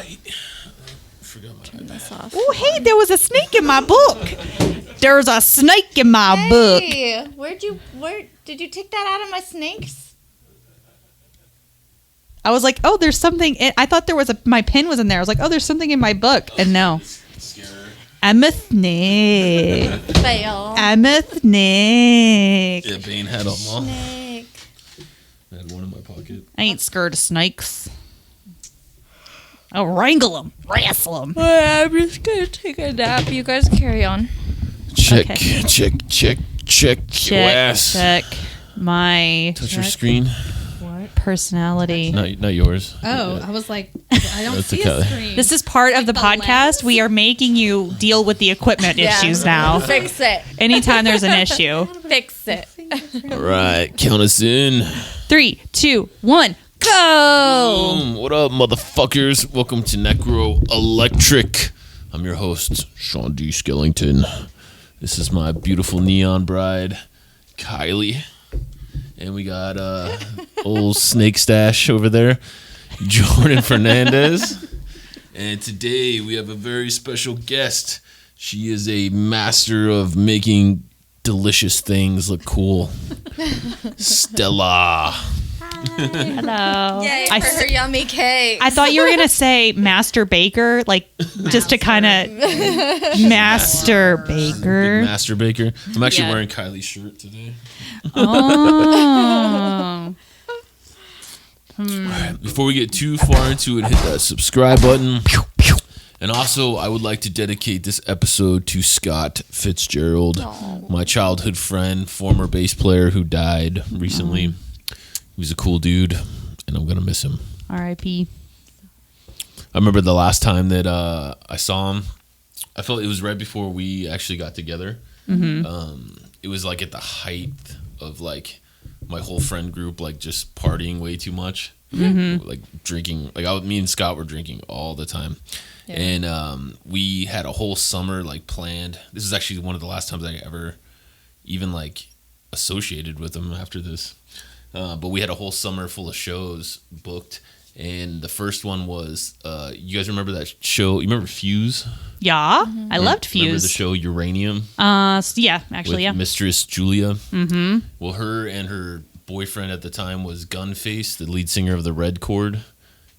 height. Forgot my Turn this off. Oh, hey, there was a snake in my book. There's a snake in my book. Hey, where did you take that out of my snakes? I was like, oh, there's something. I thought there was my pen was in there. I was like, oh, there's something in my book. And no. I'm a snake. Fail. I'm a snake. Yeah, Bane had them all. Snake. I had one in my pocket. I ain't scared of snakes. I'll wrangle them, wrestle them. I'm just gonna take a nap. You guys carry on. Check, Okay. check your ass. Check my Touch your screen. What? personality. Not yours. Oh, I was like, I don't That's see okay. a screen. This is part of the podcast. lens? We are making you deal with the equipment issues now. Fix it. Anytime there's an issue. Fix it. All right, count us in. 3, 2, 1, go! Boom. What up, motherfuckers? Welcome to Necro Electric. I'm your host, Sean D. Skellington. This is my beautiful neon bride, Kylie. And we got old snake stash over there, Jordan Fernandez. And today we have a very special guest. She is a master of making delicious things look cool. Stella. Hello. Yay I for s- her yummy cake. I thought you were going to say Master Baker, like just to kind of Master Big Baker. master baker. I'm actually Yeah. wearing Kylie's shirt today. Oh. Before we get too far into it, hit that subscribe button. And also, I would like to dedicate this episode to Scott Fitzgerald, my childhood friend, former bass player who died recently. He was a cool dude, and I'm going to miss him. R.I.P. I remember the last time that I saw him, I felt it was right before we actually got together. It was like at the height of like my whole friend group, like just partying way too much, like drinking. Like me and Scott were drinking all the time, and we had a whole summer like planned. This is actually one of the last times I ever even like associated with him after this. But we had a whole summer full of shows booked. And the first one was, you guys remember that show? You remember Fuse? Yeah, I loved Fuse. Remember the show Uranium? Yeah, actually, With yeah. Mistress Julia? Well, her and her boyfriend at the time was Gunface, the lead singer of the Red Chord.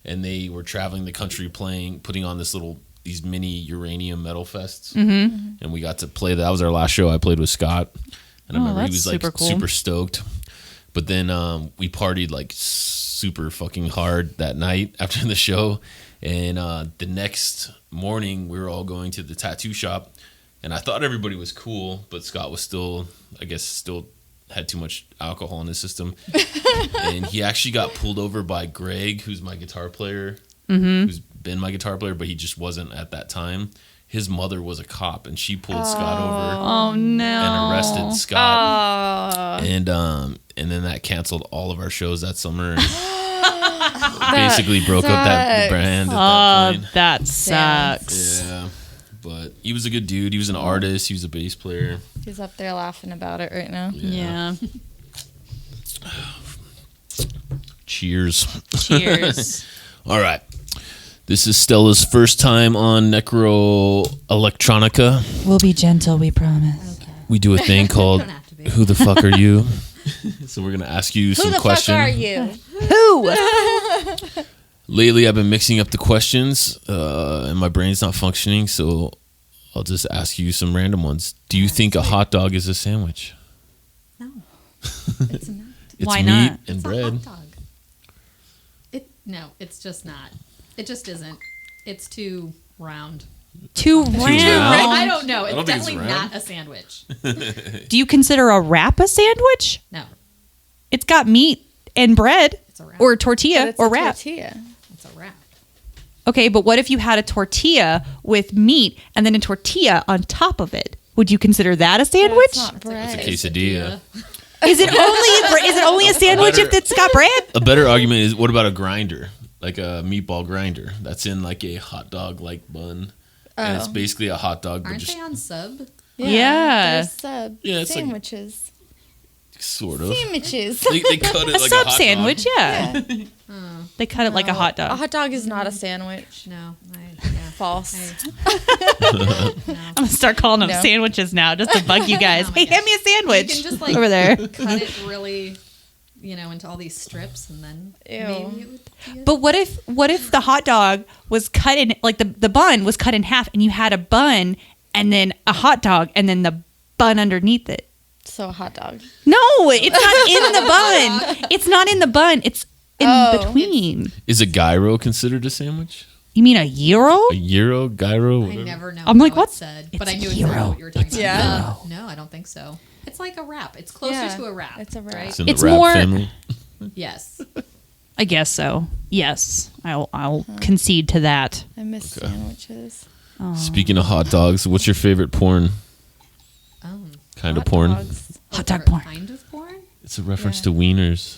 And they were traveling the country putting on these mini Uranium metal fests. And we got to play that. That was our last show I played with Scott. And I remember he that's was like super cool. super stoked. But then we partied like super fucking hard that night after the show. And the next morning, we were all going to the tattoo shop. And I thought everybody was cool, but Scott was still had too much alcohol in his system. And he actually got pulled over by Greg, who's my guitar player, who's been my guitar player, but he just wasn't at that time. His mother was a cop, and she pulled Scott over Oh, no. and arrested Scott. And then that canceled all of our shows that summer. Basically broke up the brand at that point. That sucks. Yeah, but he was a good dude. He was an artist. He was a bass player. He's up there laughing about it right now. Yeah. Cheers. Cheers. All right. This is Stella's first time on Necro Electronica. We'll be gentle, we promise. We do a thing called Don't have to be. Who the Fuck Are You? So we're going to ask you Who some the questions. fuck are you? Who? Lately, I've been mixing up the questions, and my brain's not functioning, so I'll just ask you some random ones. Do you think a hot dog is a sandwich? No, it's not. It's Why meat not? and It's a bread. hot dog. No, it's just not. It just isn't. It's too round. Too round? round. I don't know. It's don't think it's definitely round. not a sandwich. Do you consider a wrap a sandwich? No, It's got meat and bread it's a wrap. or tortilla It's or a wrap. tortilla. It's a wrap. Okay, but what if you had a tortilla with meat and then a tortilla on top of it? Would you consider that a sandwich? It's not bread. It's a quesadilla. Is it only a sandwich if it's got bread? A better argument is, what about a grinder? Like a meatball grinder that's in like a hot dog like bun. And it's basically a hot dog, but Aren't just they on sub? Yeah. There's Yeah, it's like- sandwiches. Sort of. Sandwiches. They cut it A like sub a hot sandwich, dog. yeah. They cut it like a hot A dog. hot dog is not a sandwich. No, False. I'm gonna start calling them No. sandwiches now, just to bug you guys. Oh my Hey, gosh. hand me a sandwich You can just like over there. cut it really, into all these strips, and then Ew. maybe it would be But what if the hot dog was cut in, like the bun was cut in half, and you had a bun and then a hot dog and then the bun underneath it? So a hot dog. No, it's not in the bun. It's not in the bun. It's in between. Is a gyro considered a sandwich? You mean a gyro? A gyro, gyro, I whatever. never know. I'm like, how what? It said, It's but I knew gyro. exactly what you were talking about. Yeah. No, I don't think so. It's like a wrap. It's closer Yeah, to a wrap. it's a wrap. Right? It's in the It's rap more- family. Yes. I guess so. Yes, I'll concede to that. I miss sandwiches. Speaking of hot dogs, what's your favorite porn? Kind of Hot porn? dogs. Hot dog Or porn. Kind of porn? It's a reference to wieners.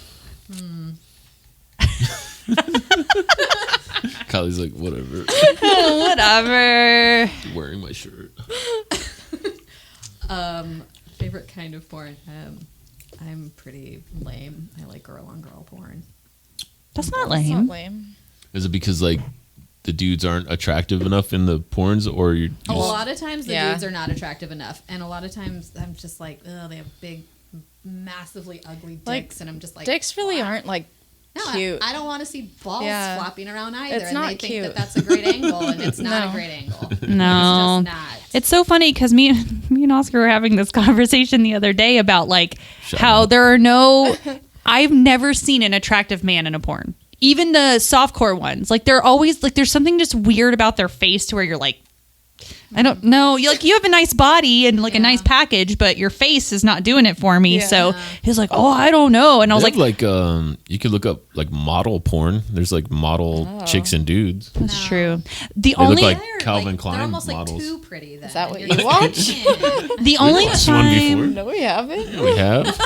Kylie's like, whatever. Whatever. Wearing my shirt. Favorite kind of porn? I'm pretty lame. I like girl on girl porn. That's not It's not lame. lame. Is it because like the dudes aren't attractive enough in the porns, or you A lot of times the Yeah. dudes are not attractive enough, and a lot of times I'm just like, oh, they have big, massively ugly dicks, Like, and I'm just like, Dicks really wow. aren't like No, cute. I don't want to see balls Yeah. flopping around either. It's and not they think cute. that that's a great angle, and it's not No. a great angle. No. It's just not. It's so funny because me and Oscar were having this conversation the other day about like Shut how up. there are no. I've never seen an attractive man in a porn. Even the softcore ones, like they're always like there's something just weird about their face to where you're like, I don't know. You have a nice body and like a Yeah. nice package, but your face is not doing it for me. Yeah. So he's like, oh, I don't know. And I was They like, have, you could look up like model porn. There's like model chicks and dudes. that's No. true. The They only look like They're, Calvin Klein They're almost models. like too pretty. Then. Is that what And you you're watch? like, the only watched one before. time No, we haven't. Yeah, we have.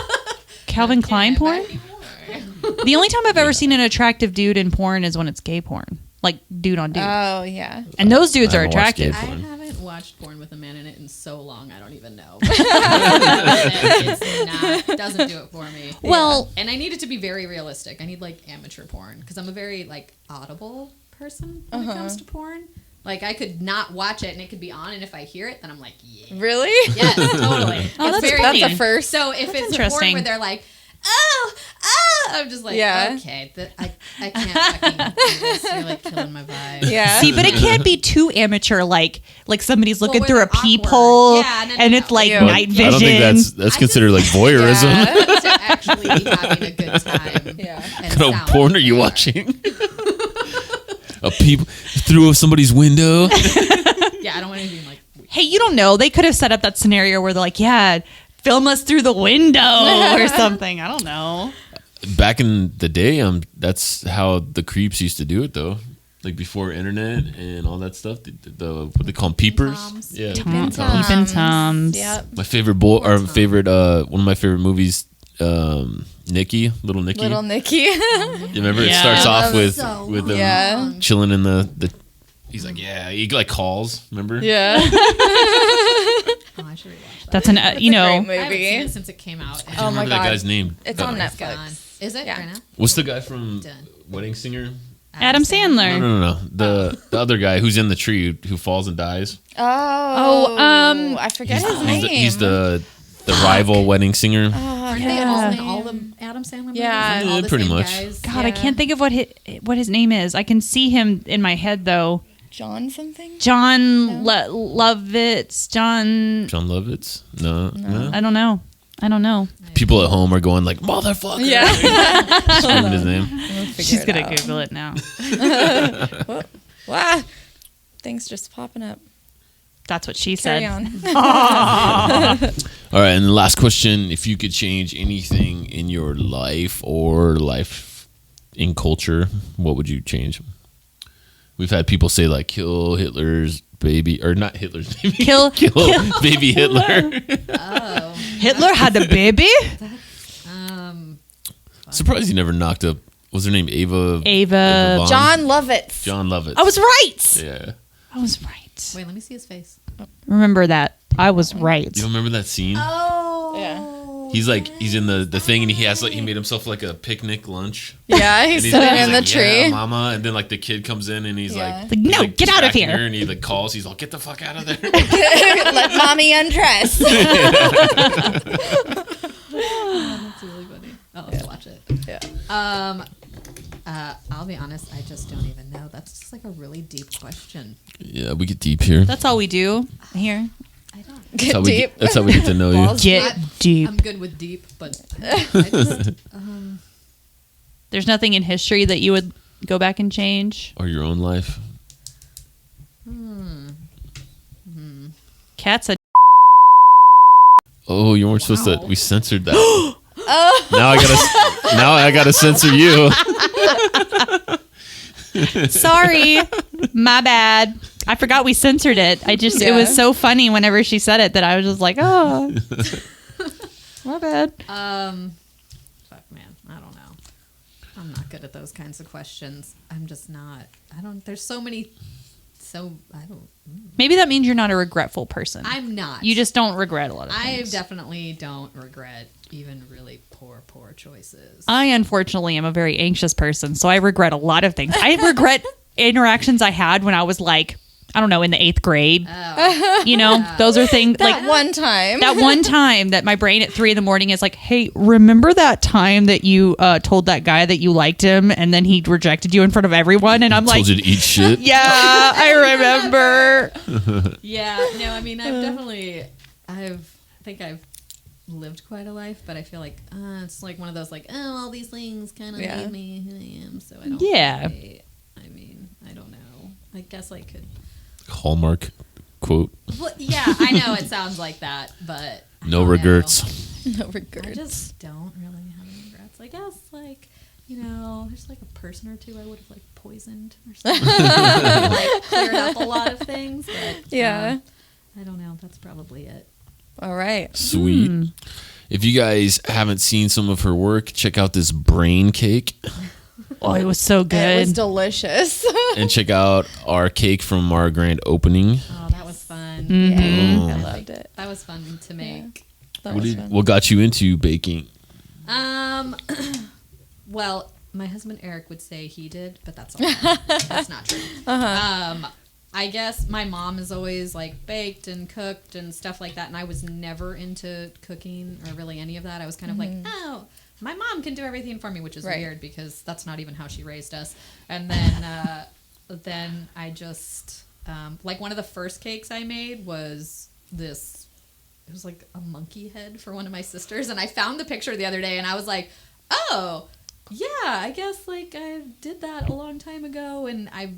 Calvin Klein "Okay, porn. might be more." The only time I've ever seen an attractive dude in porn is when it's gay porn, like dude on dude, Oh yeah. and those dudes I are haven't watched gay attractive. I porn. haven't watched porn with a man in it in so long. I don't even know. It's not. Doesn't do it for me. Well- and I need it to be very realistic. I need like amateur porn because I'm a very like audible person when it comes to porn. Like I could not watch it and it could be on, and if I hear it, then I'm like, yeah, Really? yes, totally. Oh, It's that's very funny. a first. So if it's a porn interesting. where they're like, oh, I'm just like, Yeah. okay, I can't fucking do this. You're like killing my vibe. Yeah. See, but it can't be too amateur, like somebody's looking where through a they're awkward. peephole, Yeah, no, and no, it's no. like Ew. night vision. I don't think that's considered like voyeurism. Yeah. To actually be having a good time. Yeah. And What kind of sound porn are you there. watching? A peep through somebody's window. Yeah, I don't want anything like. Hey, you don't know. They could have set up that scenario where they're like, yeah, film us through the window or something. I don't know. Back in the day, that's how the creeps used to do it, though. Like before internet and all that stuff. The what they call them, peepers. Toms. Yeah, Peeping toms. Peeping Toms. Yep. My favorite one of my favorite movies, Nikki, Little Nikki. Little Nikki. You remember it Yeah. starts off with So them Yeah. chilling in the. He's like, yeah, he like calls. Remember? Yeah. Oh, I should rewatch that. That's an you know. Great I haven't seen movie. it since it came out. And Oh my Remember that God. guy's name? It's on it's gone. Netflix. Is it Yeah. right now? What's the guy from Done. Wedding Singer? Adam Sandler. No. The other guy who's in the tree who falls and dies. Oh. I forget his name. He's the rival wedding singer. Aren't Yeah. they all in all the Adam Sandler movies? Yeah. Like, all Yeah, the pretty same much. Guys? God, I can't think of what his name is. I can see him in my head though. John something. John Lovitz. John. John Lovitz? No. I don't know. People at home are going like, motherfucker. Yeah. Screaming his name. She's gonna Google it now. Wow. Things just popping up. That's what she Carry said. on. All right, and the last question. If you could change anything in your life or life in culture, what would you change? We've had people say like kill Hitler's baby, or not Hitler's baby. Kill baby Hitler. Oh. Hitler had a baby. Surprised you never knocked up. What's her name? Ava Vaughn? John Lovitz. John Lovitz. I was right. Yeah. I was right. Wait, let me see his face. Remember that. I was right. You don't remember that scene? Oh. Yeah. He's like, he's in the thing, and he has like, he made himself like a picnic lunch. Yeah, And he's sitting in the like, tree. yeah, mama. And then like the kid comes in, and he's like, no, like, get out of distracting here. her, and he like calls. He's like, get the fuck out of there. Let mommy undress. That's really funny. I'll have to watch it. Yeah. I'll be honest, I just don't even know. That's just like a really deep question. Yeah, we get deep here. That's all we do here. I don't. That's how we get, that's how we get to know you. Balls Get deep. I'm good with deep, but I just, There's nothing in history that you would go back and change. Or your own life. Cat's a Oh, you weren't supposed to. We censored that. Now I gotta censor you. sorry. My bad. I forgot we censored it. It was so funny whenever she said it that I was just like, oh. My bad. fuck, man, I don't know. I'm not good at those kinds of questions. I'm just not. There's so many. Maybe that means you're not a regretful person. I'm not. You just don't regret a lot of I things. definitely don't regret even really poor choices. I unfortunately am a very anxious person, so I regret a lot of things. I regret interactions I had when I was like, I don't know, in the 8th grade. Oh. You know, those are things That like one time. that one time that my brain at 3 a.m. is like, hey, remember that time that you told that guy that you liked him and then he rejected you in front of everyone? And I'm like, Told you to eat shit. yeah, I remember. Yeah, no, I mean, I think I've lived quite a life, but I feel like it's like one of those like, oh, all these things kind of made me who I am, so I don't. Yeah. I mean, I don't know. I guess I could. Hallmark quote. Well, yeah, I know it sounds like that, but I No don't regrets. No know. I regrets. just don't really have any regrets. I guess like, you know, there's like a person or two I would have like poisoned or something. Like cleared up a lot of things, but Yeah. I don't know. That's probably it. All right. Sweet. If you guys haven't seen some of her work, check out this brain cake. Oh, it was so good. It was delicious. And check out our cake from our grand opening. Oh, that was fun. Mm-hmm. I loved it. That was fun to make. That was fun. What got you into baking? Well, my husband Eric would say he did, but that's all. That's not true. I guess my mom has always like baked and cooked and stuff like that, and I was never into cooking or really any of that. I was kind of like, oh, my mom can do everything for me, which is weird because that's not even how she raised us. And then I just like one of the first cakes I made was this. It was like a monkey head for one of my sisters, and I found the picture the other day, and I was like, oh, yeah, I guess like I did that a long time ago, and I've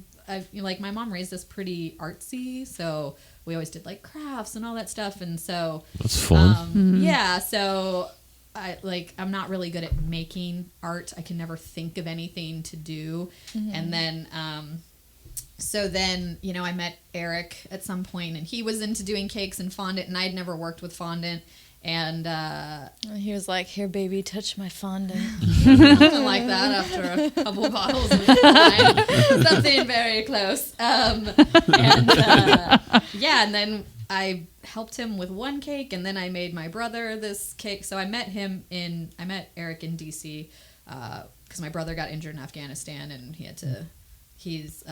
you know, like my mom raised us pretty artsy, so we always did like crafts and all that stuff, and so That's fun. yeah, so I'm not really good at making art. I can never think of anything to do, and then so then, you know, I met Eric at some point, and he was into doing cakes and fondant, and I had never worked with fondant. And He was like, "Here, baby, touch my fondant." something like that after a couple of bottles of wine. Something very close. And then I helped him with one cake, and then I made my brother this cake. So I met Eric in D.C. Because my brother got injured in Afghanistan, and he's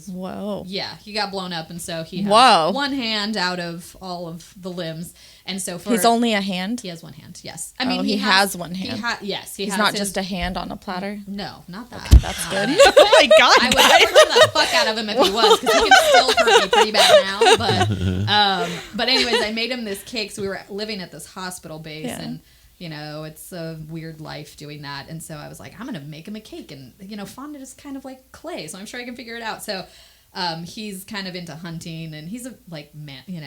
Whoa. yeah, he got blown up, and so he has Whoa. one hand out of all of the limbs, and so He's only a hand. he has one hand. Yes, He has one hand. Yes, He's has not his- just a hand on a platter. No, not that. That's good. Oh my god. I would hurt the fuck out of him if he was, because he can still hurt me pretty bad now. But anyways, I made him this cake. So we were living at this hospital base, and you know, it's a weird life doing that. And so I was like, I'm gonna make him a cake, and you know, fondant is kind of like clay, so I'm sure I can figure it out. So he's kind of into hunting, and he's a man. He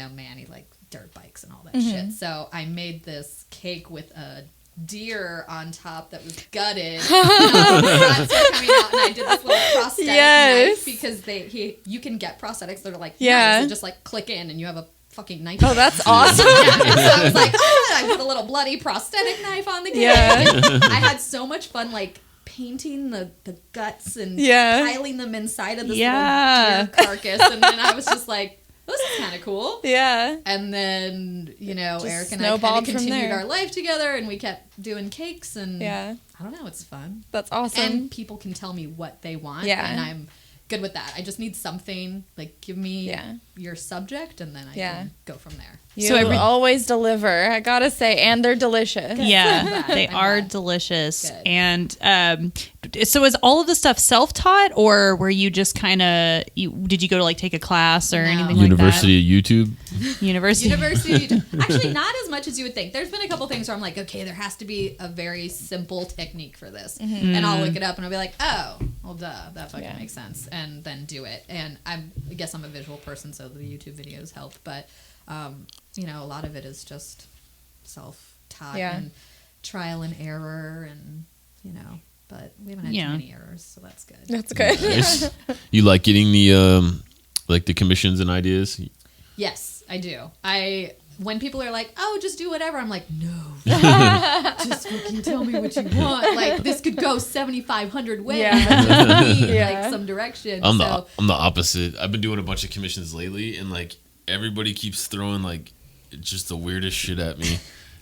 like dirt bikes and all that shit. So I made this cake with a deer on top that was gutted. And all the guts were coming out, and I did this little prosthetic knife, because you can get prosthetics that are like knives that just like click in, and you have a fucking knife. Oh, that's awesome. Yeah, and so I was like, I put a little bloody prosthetic knife on the cake. Yeah. I had so much fun, like painting the guts and Yeah. piling them inside of this Yeah. little deer carcass, and then I was just like, this is kind of cool. Yeah. And then, you know, Just Eric and I kind snowballed of from continued there. our life together, and we kept doing cakes, and Yeah. I don't know, it's fun. That's awesome. And people can tell me what they want, Yeah. and I'm good with that. I just need something, like, give me Yeah. your subject, and then I Yeah. can go from there. You So always deliver, I gotta say, and they're delicious. Yeah, glad. they I'm are glad. delicious. Good. And so is all of the stuff self-taught, or were you just kind of did you go to like take a class or No. anything University of YouTube. like that? University. Actually, not as much as you would think. There's been a couple things where I'm like, okay, there has to be a very simple technique for this, and I'll look it up and I'll be like, oh, well, duh, that fucking Yeah. makes sense, and then do it. And I guess I'm a visual person, so the YouTube videos help, but you know, a lot of it is just self-taught Yeah. and trial and error, and you know, but we haven't had Yeah. too many errors, so that's good. That's good. Nice. You like getting the like the commissions and ideas? Yes, I do. When people are like, "Oh, just do whatever," I'm like, "No, just fucking tell me what you want. Like, this could go 7,500 ways. Yeah. I just need Yeah. like some direction." I'm so the opposite. I've been doing a bunch of commissions lately, and like everybody keeps throwing like just the weirdest shit at me.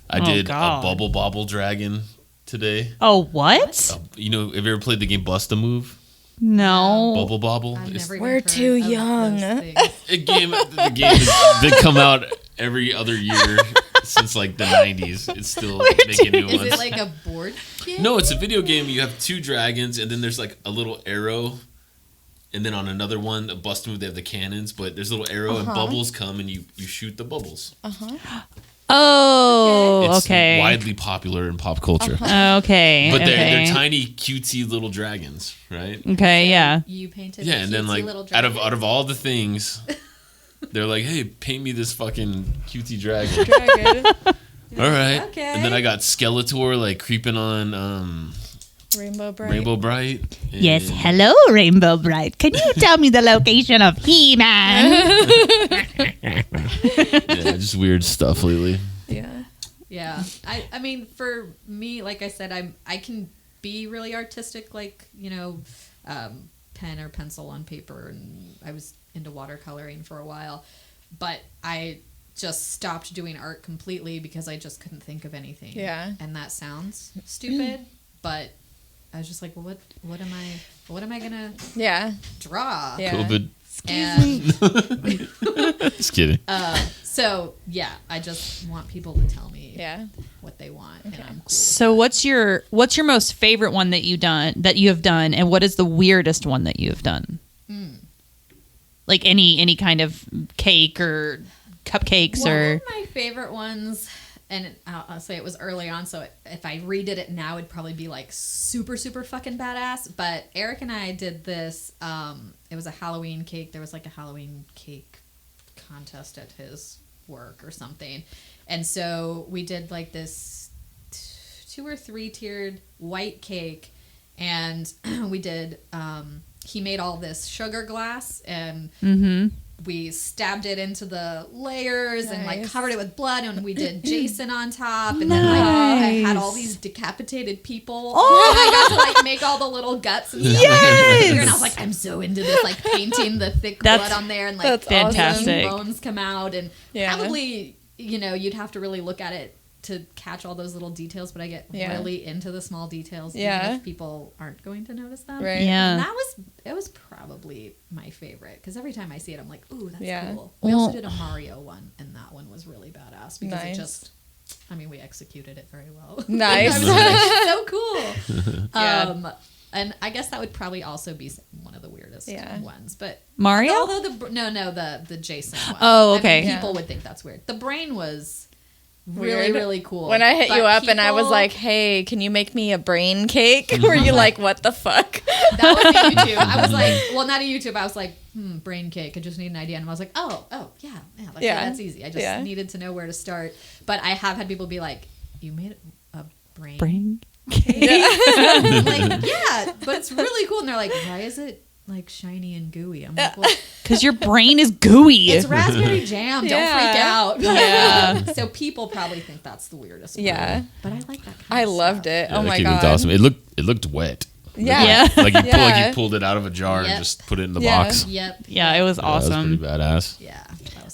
I did God. a bubble bobble dragon today. Oh, what? You know, have you ever played the game Bust a Move? No. Bubble bobble. I've It's never even We're heard too of young. those things. a game. The game has been come out every other year since like the 90s. It's still making new Is ones. it like a board game? No, it's a video game. You have two dragons, and then there's like a little arrow. And then on another one, a bust move, they have the cannons, but there's a little arrow and bubbles come, and you shoot the bubbles. Oh, It's okay. widely popular in pop culture. Okay. But they're okay. tiny, cutesy little dragons, right? Okay, yeah. You painted. Yeah, a and then cutesy like little out dragon. of all the things, they're like, "Hey, paint me this fucking cutesy dragon." Dragon. All right. Okay. And then I got Skeletor like creeping on Rainbow Bright. Rainbow Bright. Yes, and- hello, Rainbow Bright. Can you tell me the location of He-Man? Yeah, just weird stuff lately. Yeah. Yeah, I mean, for me, like I said, I can be really artistic, like, you know, pen or pencil on paper, and I was into watercoloring for a while, but I just stopped doing art completely because I just couldn't think of anything. Yeah. And that sounds stupid, but I was just like, well, what am I gonna Yeah. draw? Yeah. COVID. And Just kidding. so yeah, I just want people to tell me Yeah. what they want, and I'm cool with So what's your most favorite one that you have done, and what is the weirdest one that you have done? Like any kind of cake or cupcakes One or of my favorite ones, and I'll say it was early on, so if I redid it now, it'd probably be like super, super fucking badass. But Eric and I did this. It was a Halloween cake. There was like a Halloween cake contest at his work or something. And so we did like this 2 or 3 tiered white cake. And we did, he made all this sugar glass, and we stabbed it into the layers and like Nice. covered it with blood, and we did Jason on top, and then like I had all these decapitated people, and I got to like make all the little guts and stuff. Yes! And I was like, I'm so into this, like painting the thick That's- blood on there and like that's fantastic. making bones come out, and Yeah. probably, you know, you'd have to really look at it to catch all those little details, but I get Yeah. really into the small details, Yeah. even if people aren't going to notice them. Right. Yeah. And it was probably my favorite, because every time I see it, I'm like, ooh, that's Yeah. cool. We Well- also did a Mario one, and that one was really badass because Nice. it just, I mean, we executed it very well. Nice. I was like, so cool. Yeah. And I guess that would probably also be one of the weirdest Yeah. ones, but Mario? although the Jason one. Oh, I mean, okay. people Yeah. would think that's weird. The brain was really, Weird. really cool. When I hit But you up and I was people- like, hey, can you make me a brain cake? Were you like, what the fuck? that was a YouTube. I was like, well, not a YouTube. I was like, brain cake. I just need an idea. And I was like, oh, yeah, like, Yeah. that's easy. I just Yeah. needed to know where to start. But I have had people be like, you made a brain Bring. cake? I'm like, yeah, but it's really cool. And they're like, why is it like shiny and gooey? I'm like, well, Because your brain is gooey. it's raspberry jam. Don't freak Yeah. out. Yeah. So people probably think that's the weirdest one. Yeah. But I like that kind I of loved stuff. it. Yeah, Oh that my cake god. looked awesome. It looked wet. Yeah. Yeah. Like Yeah. you pulled it out of a jar Yep. and just put it in the Yeah. box. Yep. Yeah, it was Yeah, that was awesome. pretty badass. Yeah. That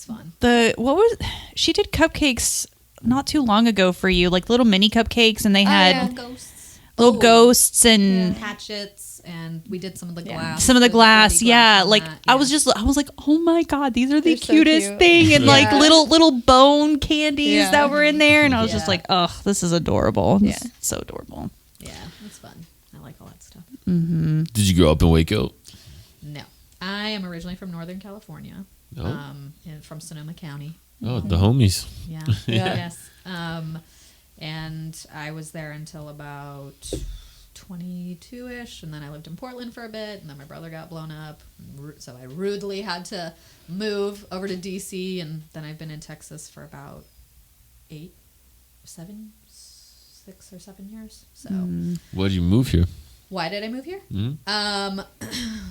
she did cupcakes not too long ago for you, like little mini cupcakes, and they had little ghosts and hatchets, and we did some of the glass. Some of the glass, yeah. on Like that, I was like, oh my god, these are the They're so cutest cute. thing, and like Yeah. little bone candies Yeah. that were in there, and I was just Yeah. like, oh, this is adorable. Yeah. This is so adorable. Yeah, it's fun. I like all that stuff. Did you grow up in Waco? No, I am originally from Northern California, Oh. and from Sonoma County. Oh, the homies. Yeah. Yeah. Yes. And I was there until about 22-ish, and then I lived in Portland for a bit, and then my brother got blown up, so I rudely had to move over to DC, and then I've been in Texas for about 6 or 7 years. So Why did you move here? why did I move here? Mhm.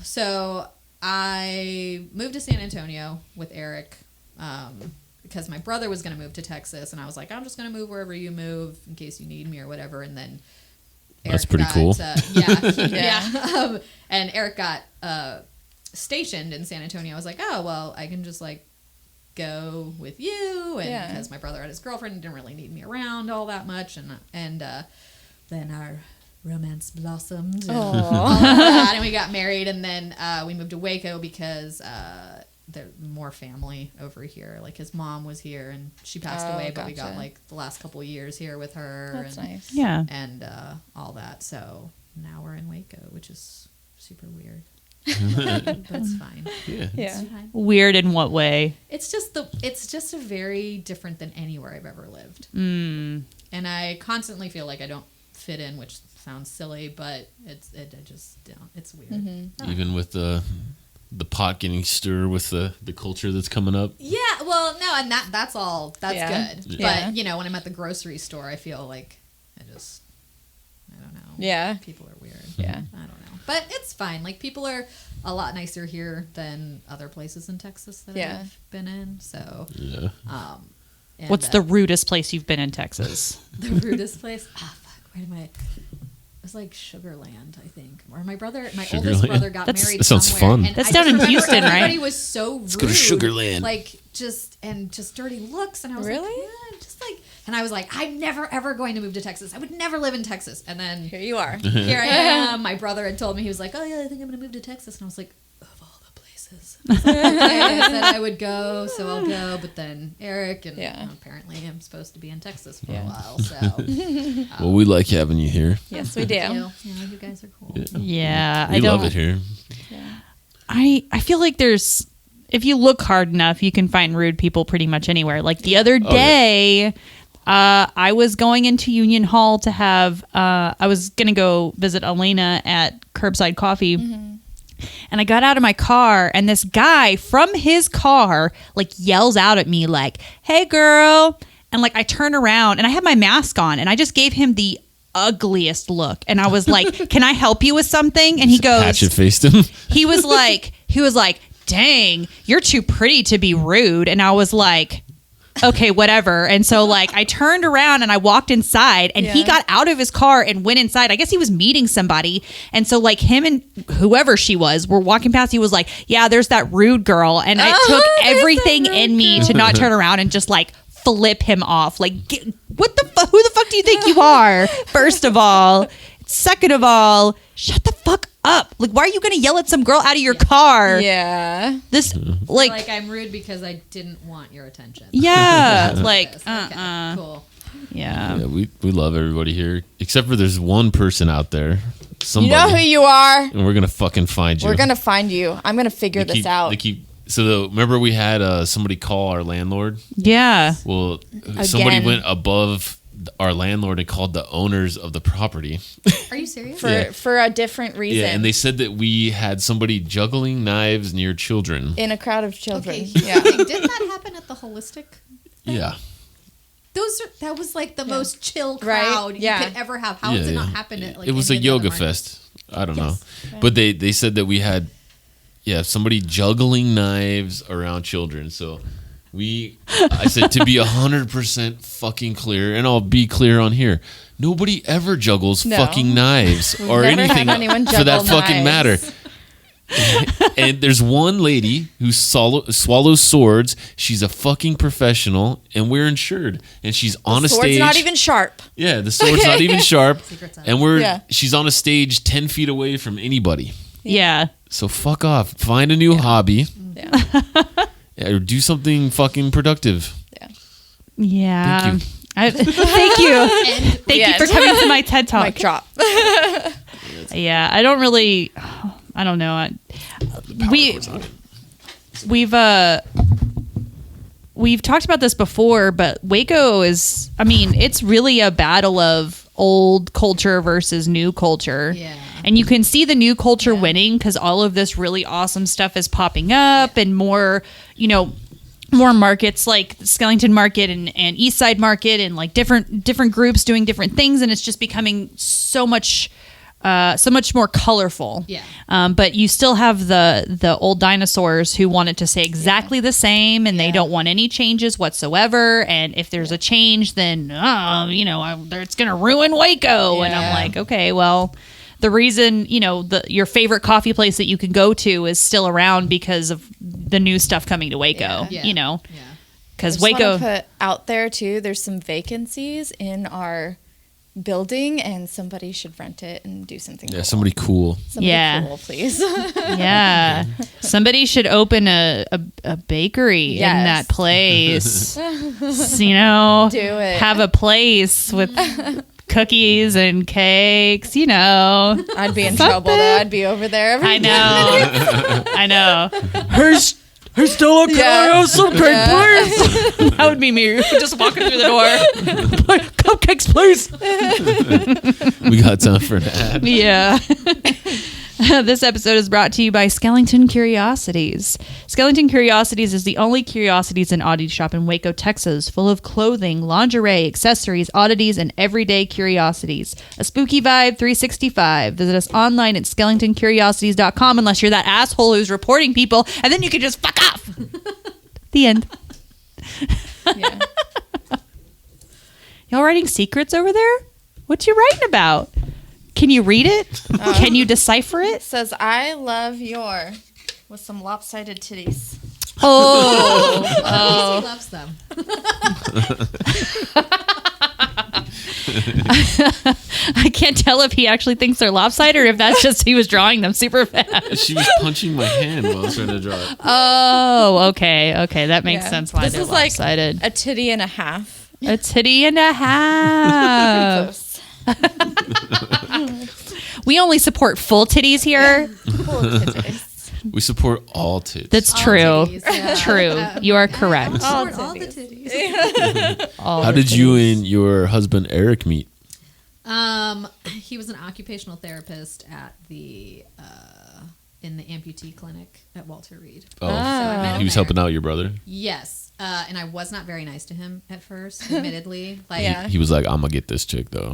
So I moved to San Antonio with Eric because my brother was going to move to Texas, and I was like, I'm just going to move wherever you move in case you need me or whatever. And then That's pretty cool. yeah. And Eric got stationed in San Antonio. I was like, oh, well, I can just like go with you, and because my brother had his girlfriend, he didn't really need me around all that much, and then our romance blossomed, and all that, and we got married, and then we moved to Waco because there's more family over here. Like his mom was here, and she passed away, but we got like the last couple of years here with her. That's and, nice. Yeah. and all that. So now we're in Waco, which is super weird, but it's fine. Yeah. Yeah. It's fine. Weird in what way? It's just a very different than anywhere I've ever lived. Mm. And I constantly feel like I don't fit in, which sounds silly, but I just don't. It's weird. Mm-hmm. Even with the pot getting stirred with the culture that's coming up. Yeah, well, no, and that's good. Yeah. But when I'm at the grocery store, I feel like I don't know. Yeah. People are weird. Yeah. I don't know, but it's fine. Like people are a lot nicer here than other places in Texas that I've been in. So Yeah. and, What's the rudest place you've been in Texas? the rudest place? Ah, fuck. Where am I? It was like Sugarland, I think. Where my oldest Sugarland? brother got That married sounds somewhere. fun. And That's I down just in remember Houston, right? Everybody was so rude. Let's go to Sugarland. Like just dirty looks, and I was Really? like, yeah, just like, and I was like, I'm never ever going to move to Texas. I would never live in Texas. And then Here you are. here I am. My brother had told me, he was like, oh yeah, I think I'm going to move to Texas, and I was like, of all the places. I was like, okay, I said I would go, so I'll go. But then Eric and apparently I'm supposed to be in Texas for a while. So Well, we like having you here. Yes, we do. you guys are cool. Yeah, We love it here. I feel like if you look hard enough, you can find rude people pretty much anywhere. Like the other day, I was going into Union Hall to have, I was going to go visit Elena at Curbside Coffee. And I got out of my car, and this guy from his car like yells out at me like, hey girl. And like I turn around, and I had my mask on, and I just gave him the ugliest look. And I was like, can I help you with something? And he goes, Hatchet faced him. he was like, dang, you're too pretty to be rude. And I was like, okay, whatever. And so like I turned around and I walked inside, and he got out of his car and went inside. I guess he was meeting somebody. And so like him and whoever she was were walking past. He was like, yeah, there's that rude girl. And it took everything in me to not turn around and just like flip him off. Like, what the fuck? Who the fuck do you think you are? First of all. Second of all, shut the fuck up. Like, why are you going to yell at some girl out of your car? Yeah. This, Like I'm rude because I didn't want your attention. yeah. Like, Okay, cool. Yeah. Yeah, we love everybody here, except for there's one person out there. Somebody, You know who you are. and we're gonna fucking find you. We're going to find you. I'm going to figure this out. Remember we had somebody call our landlord. Yeah. Well, somebody Again. went above our landlord and called the owners of the property. Are you serious? For a different reason. Yeah, and they said that we had somebody juggling knives near children. in a crowd of children. Okay, Yeah. did that happen at the Holistic? Yeah. That was like the most chill Right? crowd Yeah. you could ever have. How has it not happened at like it was a any of the yoga other fest. I don't Yes. know. But they said that we had somebody juggling knives around children. So I said to be 100% fucking clear, and I'll be clear on here. Nobody ever juggles No. fucking knives or never had anything anyone for that juggle fucking matter. knives. And there's one lady who swallows swords. She's a fucking professional, and we're insured. And she's on a Sword's stage. not even sharp. Yeah, the sword's not even sharp. Secret's out. And she's on a stage 10 feet away from anybody. Yeah. So fuck off. Find a new hobby. Yeah. Or do something fucking productive. Yeah. Thank you. Thank you. Thank you for coming to my TED Talk. Mic drop. Yeah, I don't really. I don't know. We've talked about this before, but Waco is. I mean, it's really a battle of old culture versus new culture. Yeah. And you can see the new culture winning because all of this really awesome stuff is popping up and more, more markets like Skellington Market and East Side Market and like different groups doing different things, and it's just becoming so much more colorful. Yeah. But you still have the old dinosaurs who want it to stay exactly the same, and they don't want any changes whatsoever. And if there's a change, then it's gonna ruin Waco. And I'm like, okay, well. The reason, your favorite coffee place that you can go to is still around because of the new stuff coming to Waco, because Waco Put out there too, there's some vacancies in our building and somebody should rent it and do something cool. Somebody cool. Somebody cool, please. Yeah. Somebody should open a bakery in that place. Do it. Have a place with cookies and cakes, I'd be in trouble though. I'd be over there every day. I know. Hey Stella, can I have some cake, please? That would be me, just walking through the door. Cupcakes, please. We got time for an ad. Yeah. This episode is brought to you by Skellington Curiosities. Skellington Curiosities is the only curiosities and oddity shop in Waco, Texas, full of clothing, lingerie, accessories, oddities, and everyday curiosities. A spooky vibe 365. Visit us online at skellingtoncuriosities.com unless you're that asshole who's reporting people, and then you can just fuck off. The end. Yeah. Y'all writing secrets over there? What you writing about? Can you read it? Can you decipher It it? says, I love your, with some lopsided titties. Oh. He loves them. I can't tell if he actually thinks they're lopsided or if that's just he was drawing them super fast. She was punching my hand while I was trying to draw it. Oh, okay. That makes sense why This they're is like lopsided. a titty and a half. A titty and a half. Close. We only support full titties here. Cool titties. We support all tits. That's All true. titties, yeah. True. You are correct. All All the titties. titties. How did you and your husband Eric meet? He was an occupational therapist at the in the amputee clinic at Walter Reed. Oh, So I met him he was there. helping out your brother. Yes, and I was not very nice to him at first, admittedly. Like Yeah. He was like, "I'm gonna get this chick though."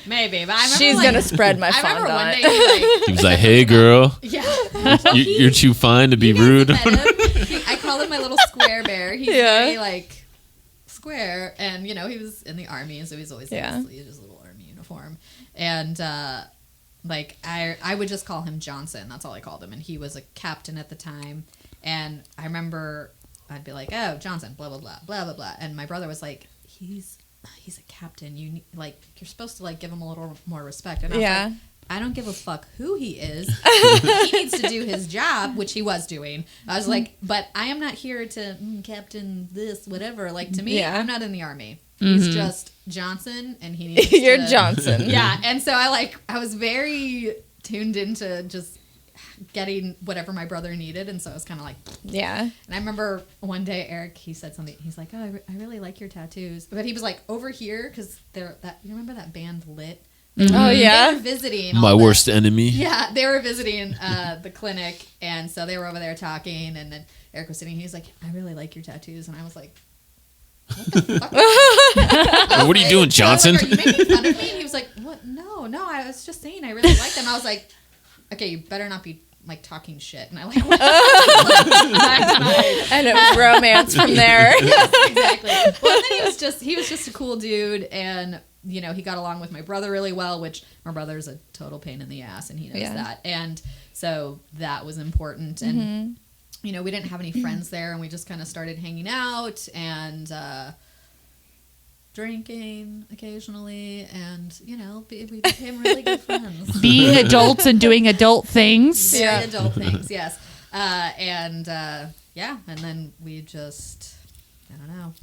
maybe, but I remember She's like, going to spread my I remember one fondant. day he like, He was like, "Hey, girl, yeah. you're too fine to be You guys rude." met him. I call him my little square bear. He's very like square, and he was in the army, so he's always in his little army uniform. And like I would just call him Johnson. That's all I called him, and he was a captain at the time. And I remember I'd be like, "Oh, Johnson, blah blah blah, blah blah blah," and my brother was like, "He's a captain. You're supposed to like give him a little more respect." And I was like, I don't give a fuck who he is. He needs to do his job, which he was doing. I was like, but I am not here to captain this, whatever. Like, to me, I'm not in the army. He's just Johnson, and he needs You're to... Johnson. Yeah, and so I was very tuned into just getting whatever my brother needed, and so I was kind of like... Yeah. And I remember one day, Eric, he said something. He's like, oh, I really like your tattoos. But he was like, over here, because you remember that band Lit? Oh, They yeah. were visiting My all the- worst enemy. Yeah, they were visiting the clinic, and so they were over there talking, and then Eric was sitting. He was like, "I really like your tattoos," and I was like, "What the fuck? What are you doing, Johnson? I was like, are you making fun of me?" And he was like, "What? No, I was just saying I really like them." I was like, "Okay, you better not be like talking shit." And I like, And it was romance from there. exactly. Well, and then he was just a cool dude, and he got along with my brother really well, which my brother is a total pain in the ass, and he knows that. And So that was important. And, you know, we didn't have any friends there, and we just kind of started hanging out and drinking occasionally. And, you know, we became really good friends. Being adults and doing adult things. Very adult things, yes. And then we just, I don't know.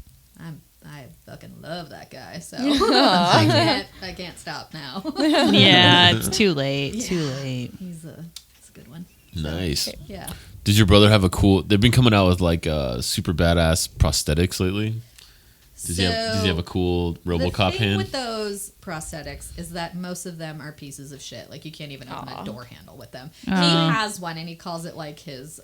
I fucking love that guy, so I can't stop now. Yeah, it's too late. Yeah. Too late. He's a good one. Nice. So, yeah. Did your brother have a cool? They've been coming out with like super badass prosthetics lately. Does he have a cool RoboCop the thing hand? with those prosthetics is that most of them are pieces of shit. Like you can't even open a door handle with them. He has one, and he calls it like his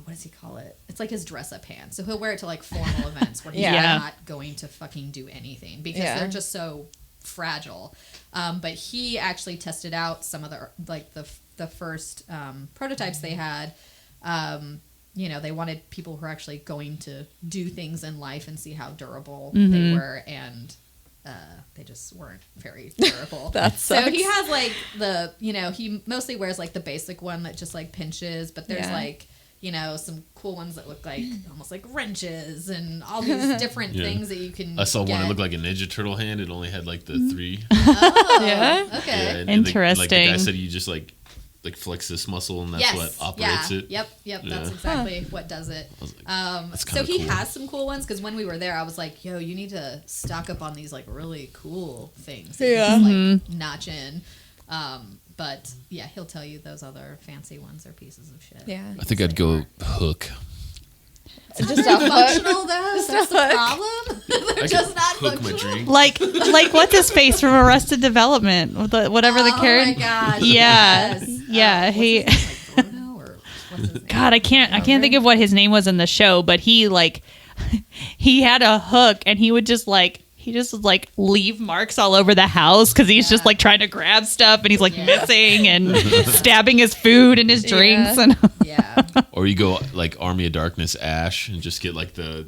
what does he call it? It's like his dress-up hand. So he'll wear it to like formal events where he's not going to fucking do anything because they're just so fragile. But he actually tested out some of the first prototypes they had. You know, they wanted people who are actually going to do things in life and see how durable they were, and they just weren't very durable. So he has like he mostly wears like the basic one that just like pinches, but there's like, you know, some cool ones that look like almost like wrenches and all these different things that you can I saw get. one that looked like a Ninja Turtle hand. It only had like the 3. Oh, Yeah? okay. Yeah, and Interesting. Like the guy said, you just like flex this muscle and that's what operates it. Yep. That's exactly what does it. I was like, that's So kinda he cool. has some cool ones because when we were there, I was like, "Yo, you need to stock up on these like really cool things." That you just, like notch in. But yeah, he'll tell you those other fancy ones are pieces of shit. Yeah. I think I'd go hook. Just a Functional though. That's the problem. They're just not hook my functional. drink. Like what's his face from Arrested Development? Whatever the character. Oh my gosh. Yeah. Yes. Yeah. He. What's his name? Like Bruno or what's his name? God, I can't think of what his name was in the show, but he had a hook and he would just leave marks all over the house because he's just like trying to grab stuff and he's like missing and stabbing his food and his drinks and Yeah. Or you go like Army of Darkness Ash and just get like the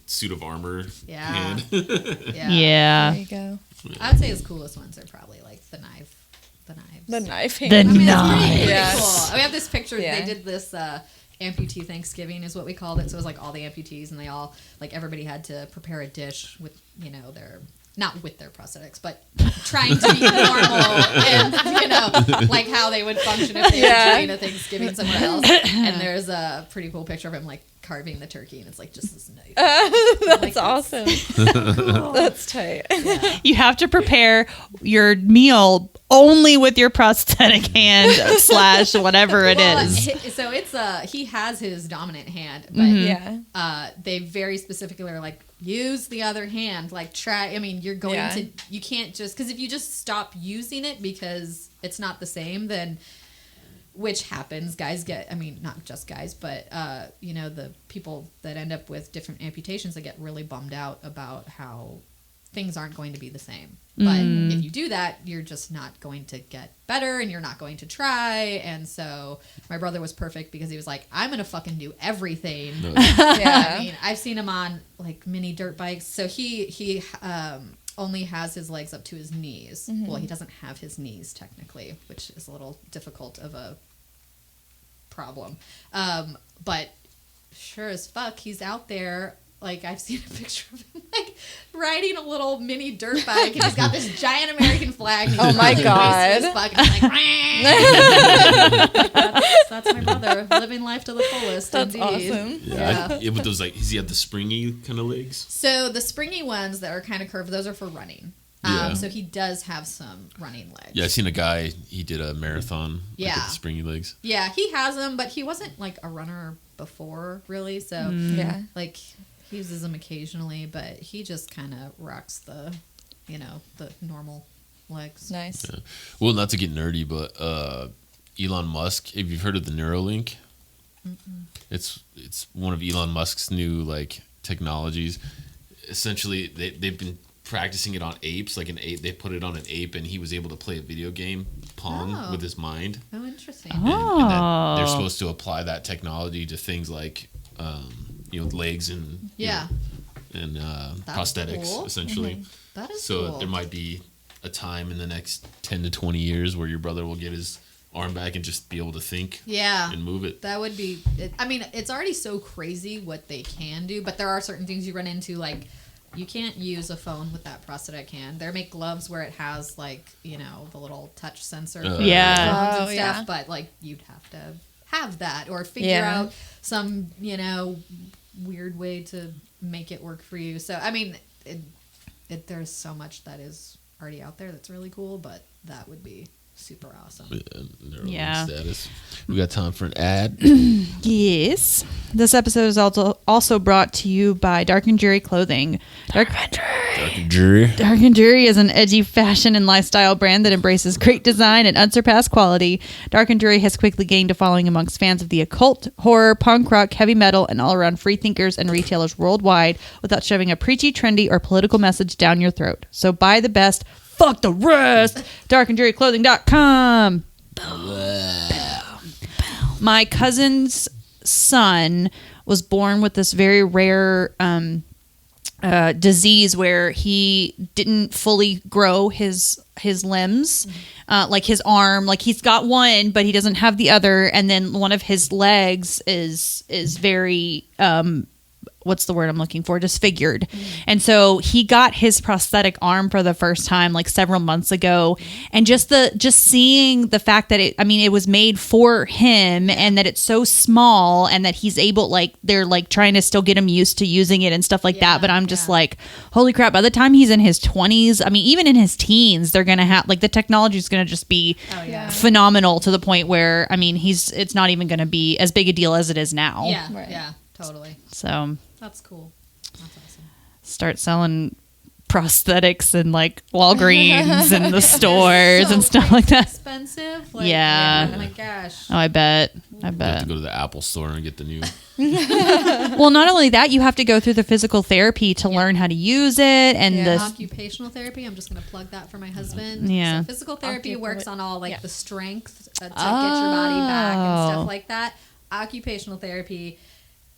suit of armor hand. yeah. There you go. I would say his coolest ones are probably like the knives. The knife. The I mean, knife. it's pretty Yes. cool. We have this picture. Yeah. They did this amputee Thanksgiving is what we called it. So it was like all the amputees, and they all like everybody had to prepare a dish with their not with their prosthetics, but trying to be normal and like how they would function if they were doing a Thanksgiving somewhere else. And there's a pretty cool picture of him like carving the turkey, and it's like just this knife. That's awesome. That's tight. Yeah. You have to prepare your meal only with your prosthetic hand / whatever it is. So it's he has his dominant hand, but they very specifically are like, use the other hand, like try. I mean, you're going to, you can't just, because if you just stop using it because it's not the same, then, which happens, guys get, I mean, not just guys, but, the people that end up with different amputations, they get really bummed out about how things aren't going to be the same. But if you do that, you're just not going to get better and you're not going to try. And so my brother was perfect because he was like, I'm going to fucking do everything. I mean, I've seen him on like mini dirt bikes. So he only has his legs up to his knees. Well, he doesn't have his knees technically, which is a little difficult of a problem. But sure as fuck, he's out there. Like, I've seen a picture of him, like, riding a little mini dirt bike, and he's got this giant American flag. And he's my really God. racist as fuck, and I'm like, that's my brother, living life to the fullest. That's indeed. awesome. Yeah, with those like, does he have the springy kind of legs? So the springy ones that are kind of curved, those are for running. So he does have some running legs. Yeah, I seen a guy. He did a marathon. Like, with the springy legs. Yeah, he has them, but he wasn't like a runner before, really. So like. He uses them occasionally, but he just kind of rocks the normal legs. Nice. Yeah. Well, not to get nerdy, but Elon Musk. If you've heard of the Neuralink, it's one of Elon Musk's new like technologies. Essentially, they've been practicing it on apes. Like an ape, they put it on an ape, and he was able to play a video game Pong with his mind. Oh, interesting. And that they're supposed to apply that technology to things like. Legs and prosthetics, cool. essentially. That is so cool. there might be a time in the next 10 to 20 years where your brother will get his arm back and just be able to think and move it. That would be I mean, it's already so crazy what they can do, but there are certain things you run into, like you can't use a phone with that prosthetic hand. They make gloves where it has like, you know, the little touch sensor for phones and stuff, but like you'd have to have that or figure out some, you know, weird way to make it work for you. So I mean, there's so much that is already out there that's really cool, but that would be super awesome. Status. We got time for an ad. Yes. This episode is also brought to you by Dark and Jury Clothing. Dark and Jury is an edgy fashion and lifestyle brand that embraces great design and unsurpassed quality. Dark and Jury has quickly gained a following amongst fans of the occult, horror, punk rock, heavy metal, and all-around free thinkers and retailers worldwide without shoving a preachy, trendy, or political message down your throat. So buy the best, fuck the rest. darkandjuryclothing.com. My cousin's son was born with this very rare disease where he didn't fully grow his limbs, like his arm, like he's got one but he doesn't have the other, and then one of his legs is very what's the word I'm looking for? Disfigured. And so he got his prosthetic arm for the first time like several months ago. And just seeing the fact that it was made for him and that it's so small and that he's able, like, they're like trying to still get him used to using it and stuff like that. But I'm just like, holy crap, by the time he's in his 20s, I mean, even in his teens, they're going to have, like, the technology is going to just be phenomenal to the point where, I mean, it's not even going to be as big a deal as it is now. Yeah. Right. Yeah, totally. So that's cool. That's awesome. Start selling prosthetics in like Walgreens and the stores and stuff like that. Expensive. Like, yeah. Oh my gosh. Oh, I bet. You have to go to the Apple store and get the new. Well, not only that, you have to go through the physical therapy to learn how to use it, and the occupational therapy. I'm just going to plug that for my husband. Yeah. So physical therapy works on all like the strength to get your body back and stuff like that. Occupational therapy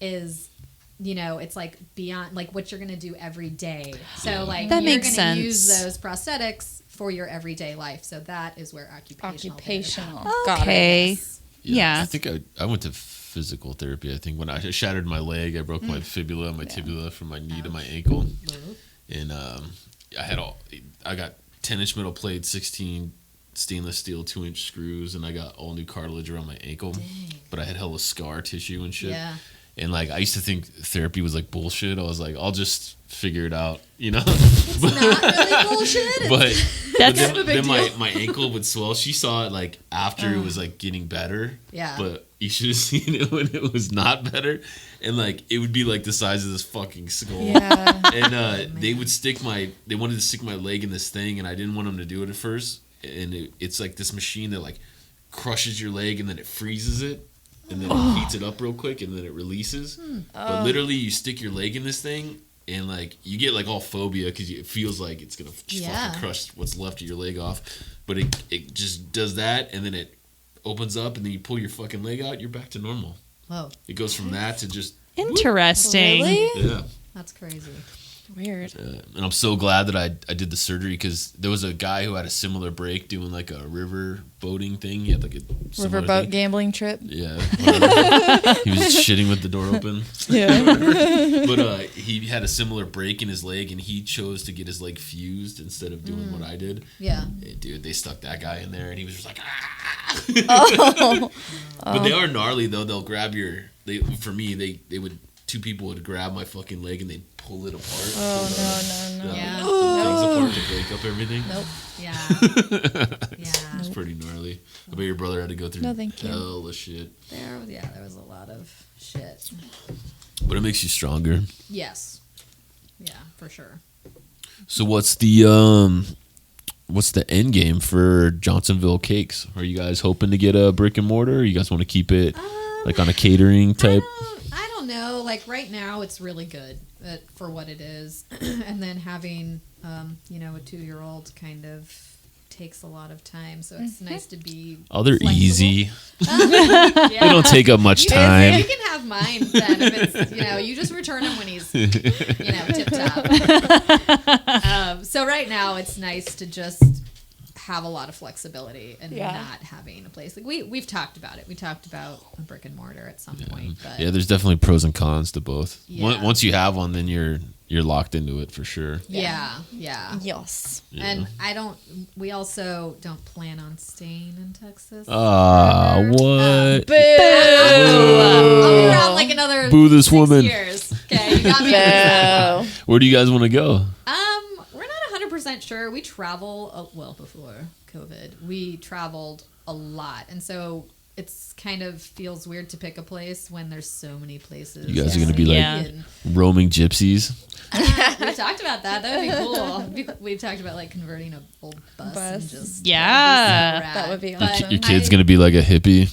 is, you know, it's like beyond like what you're going to do every day. So like that you're going to use those prosthetics for your everyday life. So that is where occupational. Okay. Yeah. I think I went to physical therapy. I think when I shattered my leg, I broke my fibula, my tibia from my knee to my ankle. And I got 10-inch metal plate, 16 stainless steel 2-inch screws, and I got all new cartilage around my ankle. Dang. But I had hella scar tissue and shit. Yeah. And like I used to think therapy was like bullshit. I was like, I'll just figure it out, you know. It's not really bullshit. But then my ankle would swell. She saw it like after it was like getting better. Yeah. But you should have seen it when it was not better, and like it would be like the size of this fucking skull. Yeah. And they wanted to stick my leg in this thing, and I didn't want them to do it at first. And it's like this machine that like crushes your leg and then it freezes it. And then it heats it up real quick, and then it releases. But literally, you stick your leg in this thing, and like you get like all phobia because it feels like it's gonna just fucking crush what's left of your leg off. But it just does that, and then it opens up, and then you pull your fucking leg out. You're back to normal. Whoa! It goes from that to just interesting. Really? Yeah. That's crazy. Weird. And I'm so glad that I did the surgery because there was a guy who had a similar break doing like a river boating thing. He had like a riverboat gambling trip. Yeah. He was shitting with the door open. Yeah. But he had a similar break in his leg, and he chose to get his leg fused instead of doing what I did. Yeah. And, dude, they stuck that guy in there, and he was just like, ah! But they are gnarly though. They'll grab for me, they would. 2 people would grab my fucking leg and they'd pull it apart. No. Yeah. Things apart to break up everything. Nope. Yeah. Yeah. It's pretty gnarly. I bet your brother had to go through hella shit. There was a lot of shit. But it makes you stronger. Yes. Yeah, for sure. So what's the end game for Johnsonville Cakes? Are you guys hoping to get a brick and mortar, or you guys want to keep it like on a catering type? I don't know. Like right now, it's really good for what it is, and then having a 2-year-old kind of takes a lot lot of time, so it's nice to be. Oh, they're flexible. Easy. They don't take up much time. You can have mine then. If it's, you just return him when he's, tip top. So right now it's nice to just have a lot of flexibility and not having a place. Like we've talked about it. We talked about a brick and mortar at some point. But yeah, there's definitely pros and cons to both. Yeah. Once you have one, then you're locked into it for sure. Yeah. Yes. Yeah. And we also don't plan on staying in Texas. Ah, what? Boo. I'll be around like another Boo this 6 woman. years. Okay, you got me. on that. Where do you guys want to go? We're not 100% sure. We travel, before COVID, we traveled a lot. And so it's kind of feels weird to pick a place when there's so many places. You guys are going to be like And, roaming gypsies? we've talked about that. That would be cool. We've talked about like converting an old bus. And just That would be But awesome. Your kid's going to be like a hippie.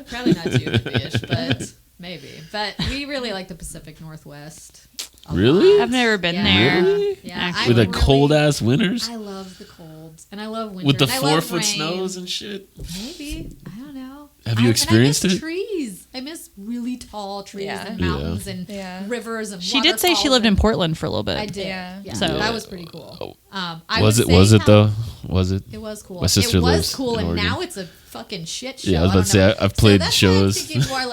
probably not too hippie-ish, but maybe. But we really like the Pacific Northwest. a Really? lot. I've never been Yeah. there. Really? Yeah, Actually. With I the really- cold ass winters? I love the cold, and I love winter. With the and I love 4-foot rain. snows and shit? Maybe, I don't know. Have you experienced and I it? miss trees. I miss really tall trees Yeah. and Yeah. mountains and Yeah. rivers and. She did say she waterfalls lived in and- Portland for a little bit. I did. Yeah. Yeah, So- that was pretty cool. I Was would it? Was say it though? Was it? It was cool. My sister it was lives cool, in and Oregon. now it's a fucking shit show. Yeah, I was about to don't know. say, I've played so that's shows. Why I'm thinking more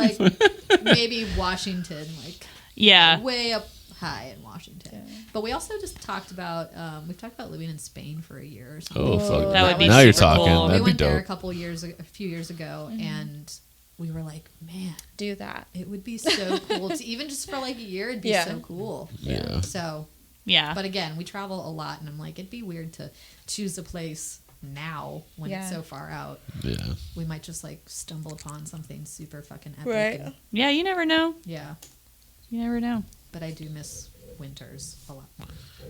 like maybe Washington, like Yeah. way up high in Washington. But we also just talked about we've talked about living in Spain for a year or something. Oh, fuck. That would be now you're super talking. cool. We That'd be went there a dope. few years ago, and we were like, man, Do that. it would be so cool to even just for like a year. It'd be Yeah. so cool. Yeah. So, Yeah. but again, we travel a lot, and I'm like, it'd be weird to choose a place now when it's Yeah. so far out. Yeah. We might just like stumble upon something super fucking epic. Right. And, Yeah, you never know. yeah, You never know. but I do miss winters a lot more.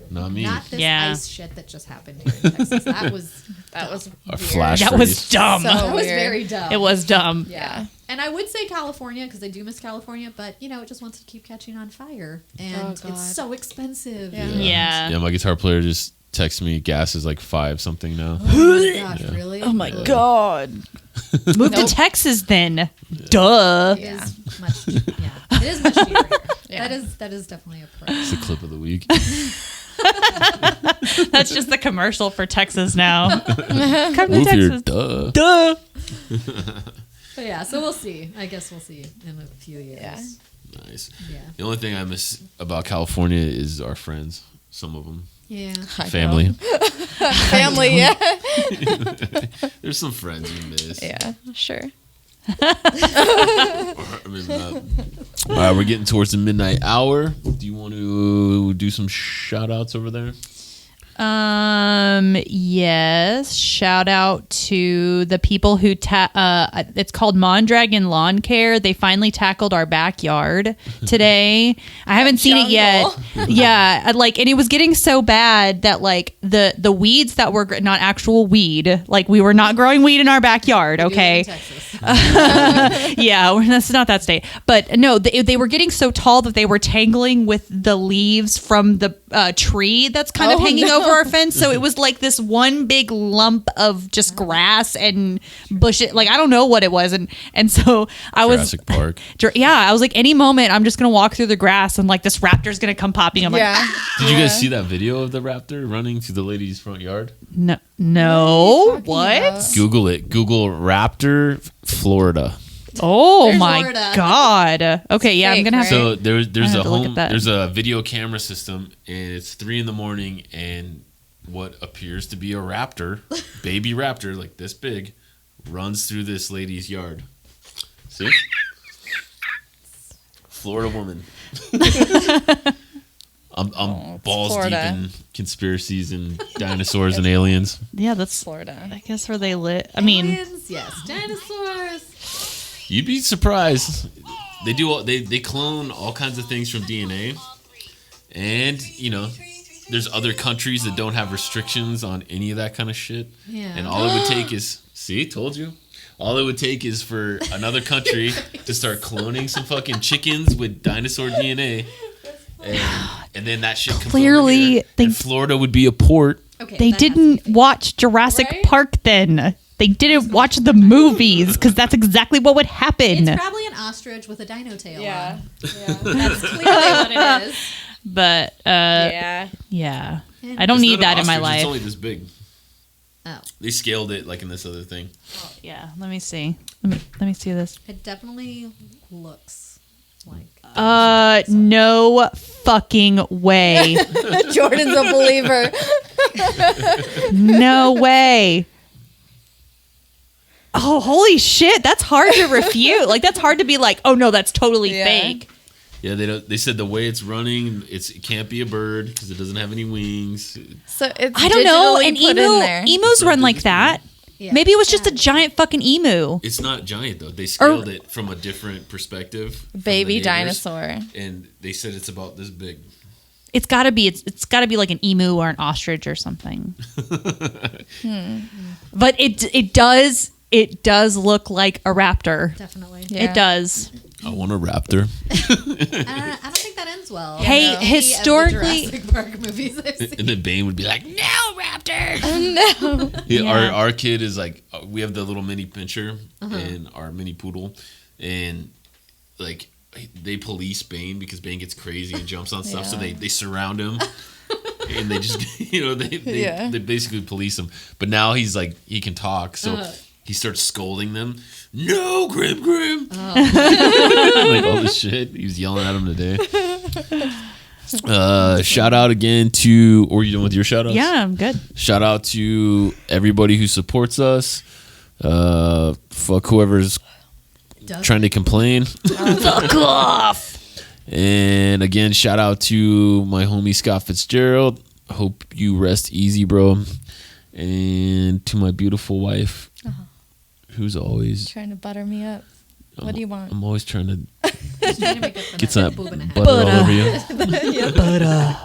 Not me. Not this Yeah. ice shit that just happened here in Texas. That was Our weird. flash That freeze. was dumb. So that was weird. very dumb. It was dumb. Yeah. And I would say California because I do miss California, but you know, it just wants to keep catching on fire, and Oh, God. it's so expensive. Yeah. Yeah. Yeah, my guitar player just texted me gas is like 5 something now. Oh my gosh, Yeah. really? Oh my Yeah. God. Move to Texas then. Duh. It is much. Yeah, it is much cheaper here. Yeah. That is definitely a pro. It's the clip of the week. That's just the commercial for Texas now. Come to Move here. Texas. Duh. Duh. But yeah, so we'll see. I guess we'll see in a few years. Yeah. Nice. Yeah. The only thing I miss about California is our friends. Some of them. Yeah. I know. Family. Family, yeah. There's some friends you miss. Yeah, sure. Or maybe not. All right, we're getting towards the midnight hour. Do you want to do some shout outs over there? Yes. Shout out to the people who it's called Mondragon Lawn Care. They finally tackled our backyard today. I haven't seen it yet. Yeah, and it was getting so bad that like the weeds that were not actual weed, like we were not growing weed in our backyard, okay? In Texas. Yeah, that's not that state. But no, they were getting so tall that they were tangling with the leaves from the tree that's kind of hanging over our fence. So it was like this one big lump of just grass and bush. Like, I don't know what it was. And so I Jurassic Park. I was like, any moment I'm just going to walk through the grass and like this raptor's going to come popping. I'm like, Yeah. Did you guys see that video of the raptor running through the lady's front yard? no, talking what? about? Google it. Google raptor, Florida. Oh There's my Florida. God. Okay, yeah, I'm Fake, going to have right? So there's I have a to look at home that. there's a video camera system and it's 3 a.m. and what appears to be a raptor, baby raptor like this big, runs through this lady's yard. See? Florida woman. I'm it's balls Florida. deep in conspiracies and dinosaurs and aliens. Yeah, that's Florida. I guess where they live. I mean, Aliens, yes. Dinosaurs. You'd be surprised. They clone all kinds of things from DNA. And, there's other countries that don't have restrictions on any of that kind of shit. Yeah. And all it would take is, see, told you. All it would take is for another country to start cloning some fucking chickens with dinosaur DNA. And then that shit comes Clearly, over here, they- and Florida would be a port. Okay. they that has to be didn't fake. watch Jurassic Right? Park then. They didn't watch the movies because that's exactly what would happen. It's probably an ostrich with a dino tail Yeah. on. Yeah. That's clearly what it is. But Yeah. yeah, Yeah. I don't It's need not that an in my ostrich, life. It's only this big. Oh, They scaled it like in this other thing. Yeah, let me see. Let me see this. it definitely looks like. No fucking way. Jordan's a believer. No way. Oh, holy shit. That's hard to refute. Like, that's hard to be like, oh no, that's totally Yeah. fake. Yeah, they said the way it's running, it can't be a bird because it doesn't have any wings. So it's I don't know. digitally An put in there. emus run like that. Yeah. Maybe it was just a giant fucking emu. It's not giant though. They scaled it from a different perspective. from the Baby neighbors, dinosaur. and they said it's about this big. It's gotta be. It's gotta be like an emu or an ostrich or something. But it does look like a raptor. Definitely. Yeah. It does. I want a raptor. I don't think that ends well. Hey, Any of the historically- Jurassic Park movies I've seen. And then Bane would be like, "No, raptor!" No. Yeah, Yeah. Our kid is like, we have the little mini pinscher and our mini poodle, and like they police Bane because Bane gets crazy and jumps on stuff, so Yeah. they surround him. And they just, Yeah. they basically police him. But now he's like, he can talk, so he starts scolding them. No, Grim. Like all this shit. He was yelling at him today. Shout out again to, or you done with your shout outs? Yeah, I'm good. Shout out to everybody who supports us. Fuck whoever's trying to complain. Fuck off. And again, shout out to my homie Scott Fitzgerald. Hope you rest easy, bro. And to my beautiful wife, who's always Trying to butter me up. What do you want? I'm always trying to Just trying to make up for get that some boob and a half. butter all over you. Butter.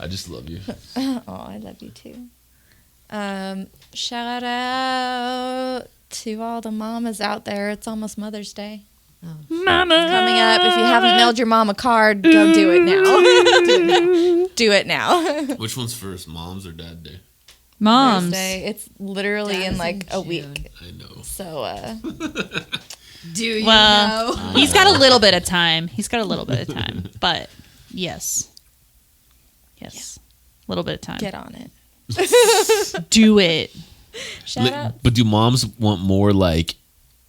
I just love you. Oh, I love you too. Shout out to all the mamas out there. It's almost Mother's Day. Mama. Coming up. If you haven't mailed your mom a card, go do it now. Do it now. Which one's first, Mom's or Dad Day? Moms. Thursday. It's literally Dad in is like in a June. week. I know. So, Do you Well, know? he's got a little bit of time. But yes. Yes. A little bit of time. get on it. Do it. Shout out. But do moms want more like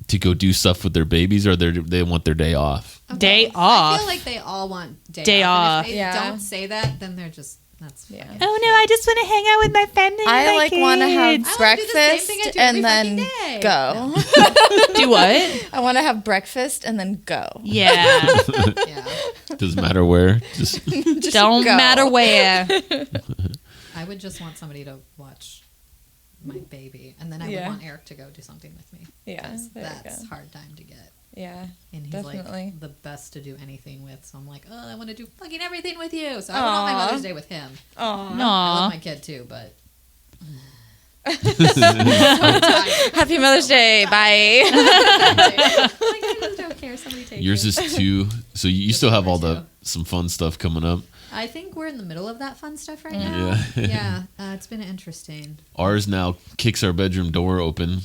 to go do stuff with their babies, or they want their day off? Day I off. feel like they all want day Day off. off. And if they Yeah. don't say that, then they're just, that's Yeah. fucking- Oh no, I just want to hang out with my family. and I my like want to have kids. I wanna do the same breakfast thing I do and every then fucking day. go. Do what? I want to have breakfast and then go. Yeah. Yeah. Doesn't matter where. Just Just Don't go. matter where. I would just want somebody to watch my baby, and then I Yeah. would want Eric to go do something with me. Yeah, 'Cause there you that's go. hard time to get. Yeah. And he's Definitely. like the best to do anything with. So I'm like, oh, I want to do fucking everything with you. So I went on my Mother's Day with him. Aw. I love Aw. my kid too, but Happy Mother's Day. Bye. like, I just don't care. Somebody take yours it. is 2, so you still have all some fun stuff coming up. I think we're in the middle of that fun stuff right now. Yeah. Yeah, it's been interesting. Ours now kicks our bedroom door open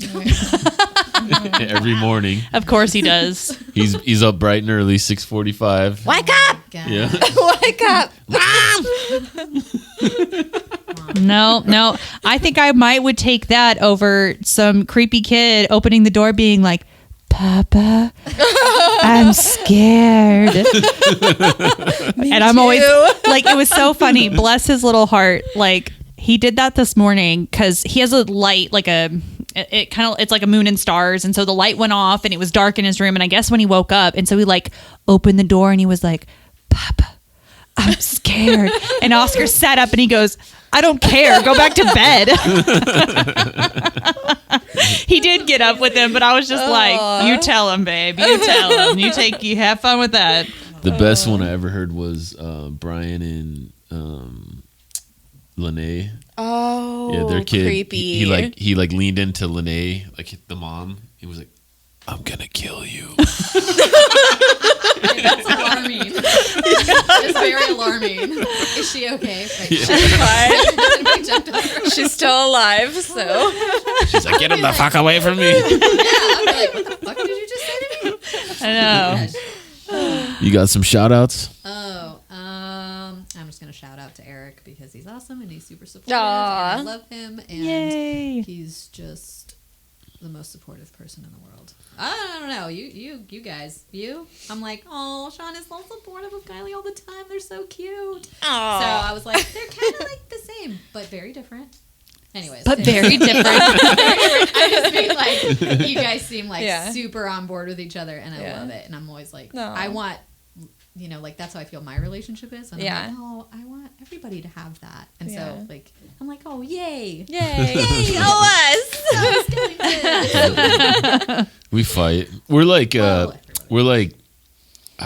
every morning. Of course he does. He's up bright and early, 6:45. Wake up. God. Yeah. Wake up. No. I think I would take that over some creepy kid opening the door being like, Papa, I'm scared. And I'm always like, it was so funny. Bless his little heart. Like, he did that this morning because he has a light, like it's like a moon and stars. And so the light went off and it was dark in his room. And I guess when he woke up, and so he like opened the door and he was like, Papa, I'm scared. And Oscar sat up and he goes, I don't care. Go back to bed. He did get up with him, but I was just like, you tell him, babe. You tell him. You have fun with that. The best one I ever heard was Brian and Lene. Oh, Yeah, their kid. creepy. He leaned into Lene, like the mom. He was like, "I'm gonna kill you." That's alarming. It's very alarming. Is she okay? Like, She's still alive, so. She's like, "Get him the fuck away from me." yeah, I'd be like, what the fuck did you just say to me? I know. You got some shout outs? Oh, I'm just gonna shout out out to Eric because he's awesome and he's super supportive. Aw. And I love him, and Yay. he's just the most supportive person in the world. I don't know. You guys. I'm like, oh, Sean is so supportive of Kylie all the time. They're so cute. Aw. So I was like, they're kind of like the same, but very different. Anyways. But very different. I just mean, like, you guys seem like super on board with each other, and I love it. And I'm always like, I want, like, that's how I feel my relationship is. And I'm like, oh, I want everybody to have that. And so, like, I'm like, oh, yay. Yay, us. We fight. We're like, I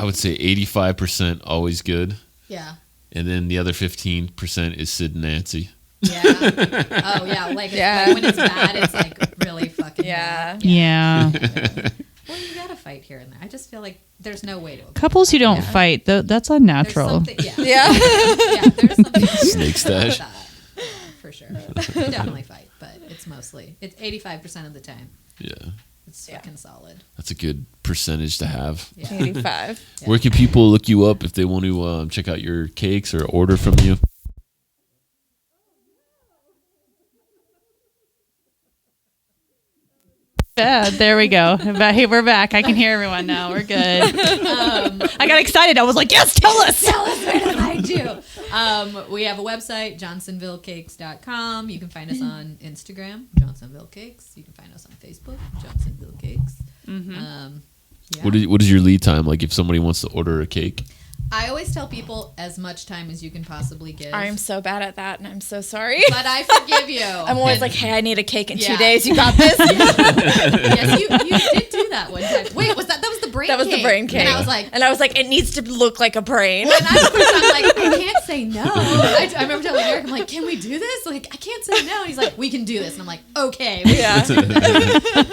would say 85% always good. Yeah. And then the other 15% is Sid and Nancy. Yeah. Oh, yeah. Like when it's bad, it's like really fucking bad. Yeah. Well, you gotta fight here and there. I just feel like there's no way to. Couples who don't fight, that's unnatural. Yeah, there's something. Snake stash. For sure. We definitely fight, but it's 85% of the time. Yeah. It's fucking solid. That's a good percentage to have. Yeah. 85. Where can people look you up if they want to check out your cakes or order from you? Yeah, there we go. Hey, we're back. I can hear everyone now. We're good. I got excited. I was like, yes, tell us. Tell us where to find you. We have a website, johnsonvillecakes.com. You can find us on Instagram, Johnsonville Cakes. You can find us on Facebook, Johnsonville Cakes. What is your lead time? Like if somebody wants to order a cake? I always tell people as much time as you can possibly give. I'm so bad at that, and I'm so sorry. But I forgive you. I'm always like, hey, I need a cake in 2 days. You got this? Yes, you did do that one time. Wait, that was the brain cake? That was the brain cake. And I was like, it needs to look like a brain. And I'm like, I can't say no. I remember telling Eric, I'm like, can we do this? Like, I can't say no. And he's like, we can do this. And I'm like, okay. Yeah.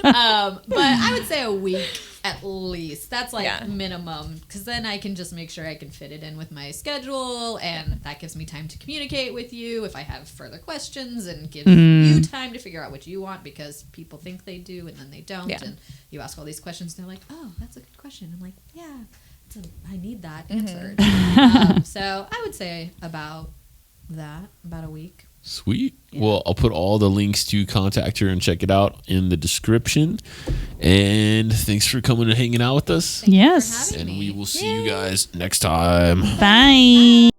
But I would say a week. At least. That's like minimum. Because then I can just make sure I can fit it in with my schedule. And that gives me time to communicate with you if I have further questions. And give you time to figure out what you want. Because people think they do and then they don't. Yeah. And you ask all these questions and they're like, oh, that's a good question. I'm like, yeah. I need that answered. So I would say about a week. Sweet. Yeah. Well, I'll put all the links to contact her and check it out in the description. And thanks for coming and hanging out with us. Yes. And we will see you guys next time. Bye.